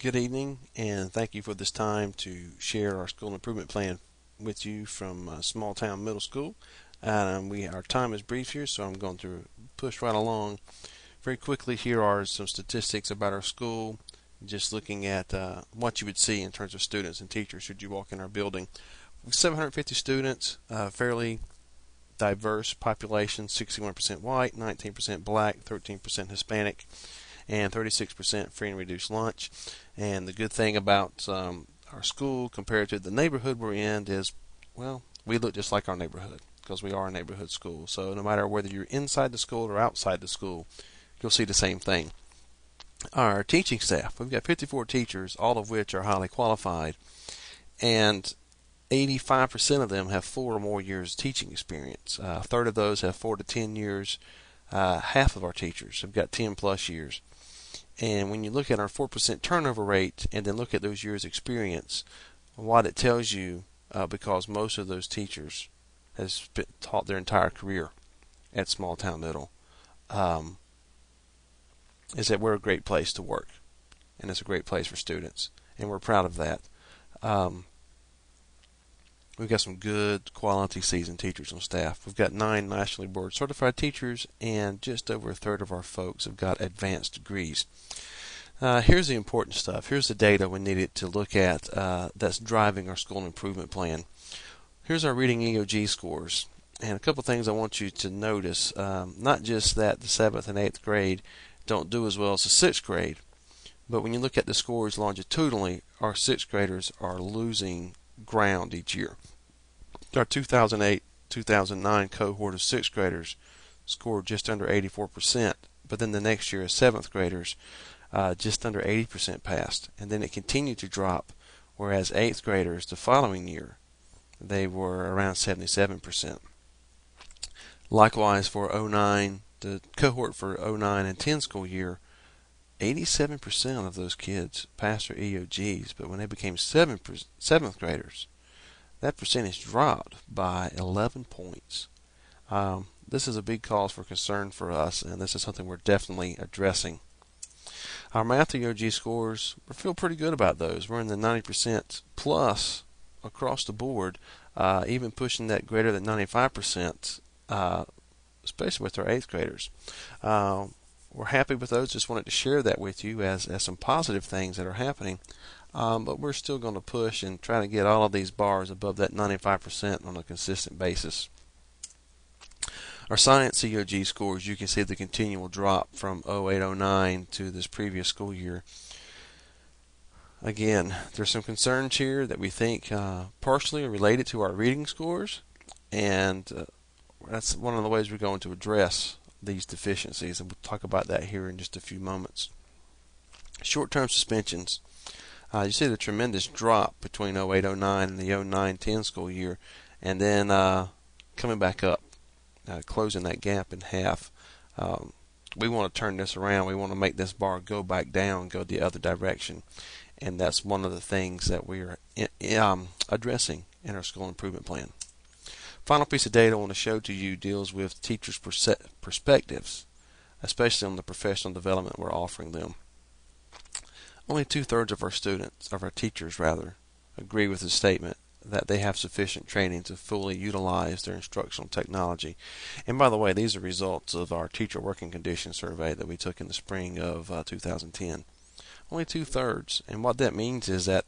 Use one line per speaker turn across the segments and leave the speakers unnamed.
Good evening, and thank you for this time to share our school improvement plan with you from Small Town Middle School. Our time is brief here, so I'm going to push right along. Very quickly, here are some statistics about our school, just looking at what you would see in terms of students and teachers should you walk in our building. 750 students, fairly diverse population, 61% white, 19% black, 13% Hispanic, and 36% free and reduced lunch. And the good thing about our school compared to the neighborhood we're in is, well, we look just like our neighborhood because we are a neighborhood school. So no matter whether you're inside the school or outside the school, you'll see the same thing. Our teaching staff, we've got 54 teachers, all of which are highly qualified, and 85% of them have 4 or more years teaching experience. A third of those have 4 to 10 years. Half of our teachers have got 10 plus years. And when you look at our 4% turnover rate and then look at those years' experience, what it tells you, because most of those teachers has been taught their entire career at Small Town Middle, is that we're a great place to work, and it's a great place for students, and we're proud of that. We've got some good quality seasoned teachers on staff. We've got 9 nationally board certified teachers, and just over a third of our folks have got advanced degrees. Here's the important stuff. Here's the data we needed to look at that's driving our school improvement plan. Here's our reading EOG scores. And a couple things I want you to notice. Not just that the 7th and 8th grade don't do as well as the 6th grade, but when you look at the scores longitudinally, our 6th graders are losing ground each year. Our 2008-2009 cohort of 6th graders scored just under 84%, but then the next year, 7th graders just under 80% passed, and then it continued to drop, whereas 8th graders the following year, they were around 77%. Likewise for 09, the cohort for 09 and 10 school year, 87% of those kids passed their EOGs, but when they became 7th graders, that percentage dropped by 11 points. This is a big cause for concern for us, and this is something we're definitely addressing. Our math EOG scores, we feel pretty good about those. We're in the 90% plus across the board, even pushing that greater than 95%, especially with our 8th graders. We're happy with those. Just wanted to share that with you as some positive things that are happening. But we're still going to push and try to get all of these bars above that 95% on a consistent basis. Our science EOG scores, you can see the continual drop from 08-09 to this previous school year. Again, there's some concerns here that we think partially are related to our reading scores, and that's one of the ways we're going to address these deficiencies, and we'll talk about that here in just a few moments. Short-term suspensions. You see the tremendous drop between 08-09 and the 09-10 school year, and then coming back up, closing that gap in half. We want to turn this around. We want to make this bar go back down, go the other direction, and that's one of the things that we are addressing in our school improvement plan. Final piece of data I want to show to you deals with teachers' perspectives, especially on the professional development we're offering them. Only 2/3 of our students, of our teachers rather, agree with the statement that they have sufficient training to fully utilize their instructional technology. And by the way, these are results of our teacher working condition survey that we took in the spring of 2010. Only 2/3, and what that means is that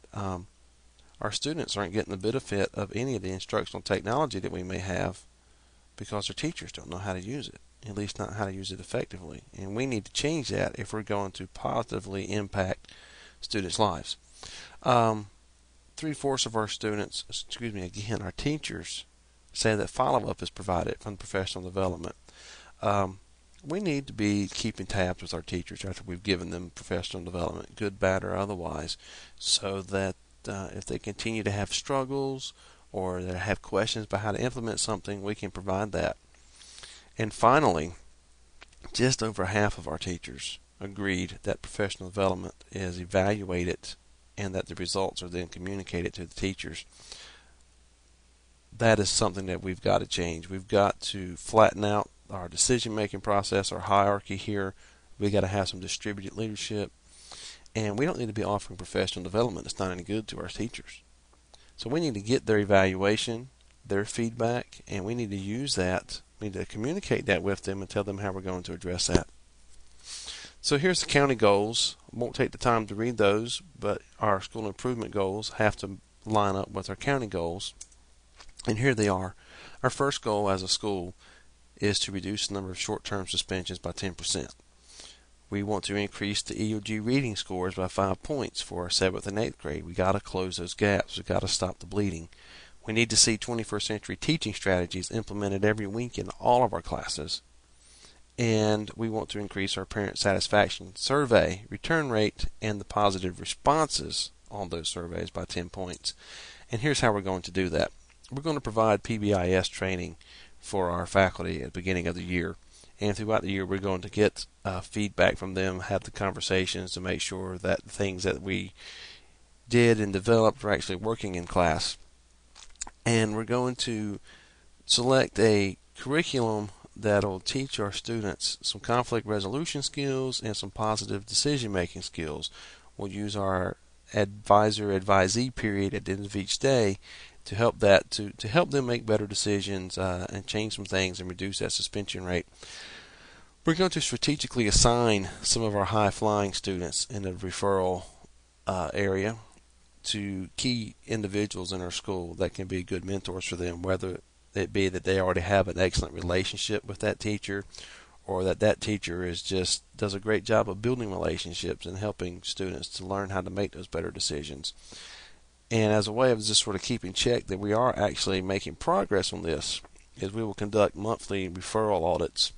our students aren't getting the benefit of any of the instructional technology that we may have because their teachers don't know how to use it, at least not how to use it effectively. And we need to change that if we're going to positively impact students' lives. 3/4 of our students, our teachers, say that follow-up is provided from professional development. We need to be keeping tabs with our teachers after we've given them professional development, good, bad, or otherwise, so that if they continue to have struggles or they have questions about how to implement something, we can provide that. And finally, just over half of our teachers agreed that professional development is evaluated and that the results are then communicated to the teachers. That is something that we've got to change. We've got to flatten out our decision-making process, our hierarchy here. We've got to have some distributed leadership. and we don't need to be offering professional development that's not any good to our teachers. So we need to get their evaluation, their feedback, and we need to use that. We need to communicate that with them and tell them how we're going to address that. So here's the county goals. I won't take the time to read those, but our school improvement goals have to line up with our county goals. And here they are. Our first goal as a school is to reduce the number of short-term suspensions by 10%. We want to increase the EOG reading scores by 5 points for our 7th and 8th grade. We got to close those gaps. We got to stop the bleeding. We need to see 21st century teaching strategies implemented every week in all of our classes. And we want to increase our parent satisfaction survey return rate and the positive responses on those surveys by 10 points. And here's how we're going to do that. We're going to provide PBIS training for our faculty at the beginning of the year. And throughout the year, we're going to get feedback from them, have the conversations to make sure that the things that we did and developed are actually working in class. And we're going to select a curriculum that'll teach our students some conflict resolution skills and some positive decision-making skills. We'll use our advisor-advisee period at the end of each day to help them make better decisions and change some things and reduce that suspension rate. We're going to strategically assign some of our high-flying students in the referral area to key individuals in our school that can be good mentors for them, whether it be that they already have an excellent relationship with that teacher, or that teacher does a great job of building relationships and helping students to learn how to make those better decisions. And as a way of just sort of keeping check that we are actually making progress on this, is we will conduct monthly referral audits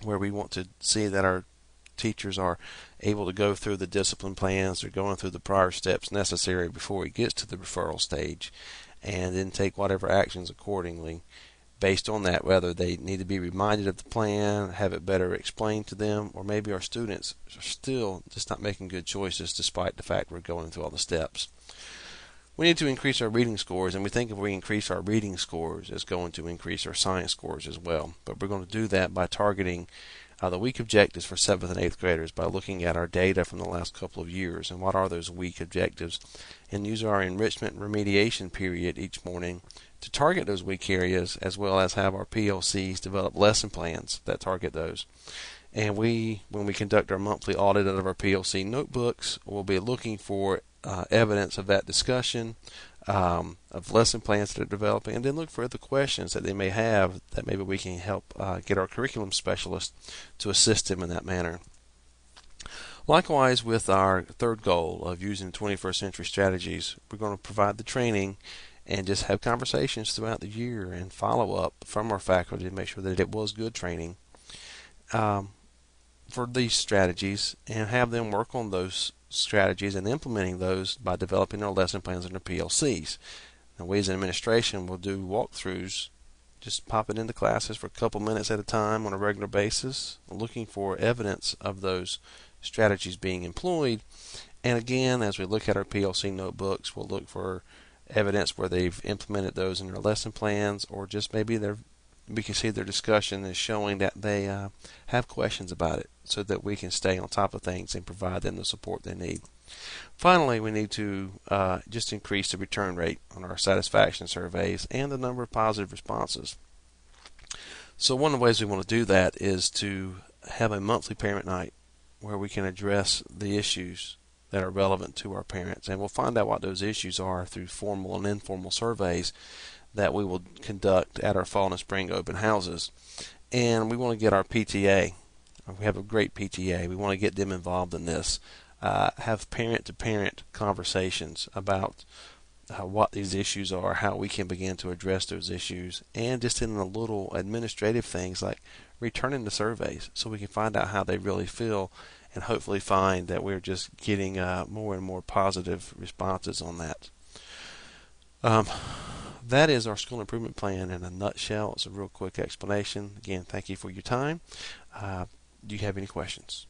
where we want to see that our teachers are able to go through the discipline plans, they're going through the prior steps necessary before it gets to the referral stage, and then take whatever actions accordingly based on that, whether they need to be reminded of the plan, have it better explained to them, or maybe our students are still just not making good choices despite the fact we're going through all the steps. We need to increase our reading scores, and we think if we increase our reading scores, it's going to increase our science scores as well. But we're going to do that by targeting the week objectives for 7th and 8th graders by looking at our data from the last couple of years and what are those week objectives, and use our enrichment and remediation period each morning to target those weak areas, as well as have our PLCs develop lesson plans that target those. And when we conduct our monthly audit of our PLC notebooks, we'll be looking for evidence of that discussion, of lesson plans that are developing, and then look for other questions that they may have that maybe we can help get our curriculum specialist to assist them in that manner. Likewise, with our third goal of using 21st century strategies, we're going to provide the training and just have conversations throughout the year and follow up from our faculty to make sure that it was good training for these strategies, and have them work on those strategies and implementing those by developing our lesson plans and our PLCs. Now, we as an administration will do walkthroughs, just pop it into classes for a couple minutes at a time on a regular basis, looking for evidence of those strategies being employed. And again, as we look at our PLC notebooks, we'll look for evidence where they've implemented those in their lesson plans, or just maybe we can see their discussion is showing that they have questions about it, so that we can stay on top of things and provide them the support they need. Finally, we need to just increase the return rate on our satisfaction surveys and the number of positive responses. So one of the ways we want to do that is to have a monthly parent night where we can address the issues that are relevant to our parents, and we'll find out what those issues are through formal and informal surveys that we will conduct at our fall and spring open houses. And we want to get our PTA. We have a great PTA. We want to get them involved in this. Have parent-to-parent conversations about what these issues are, how we can begin to address those issues, and just in the little administrative things like returning the surveys so we can find out how they really feel, and hopefully find that we're just getting more and more positive responses on that. That is our school improvement plan in a nutshell. It's a real quick explanation. Again, thank you for your time. Do you have any questions?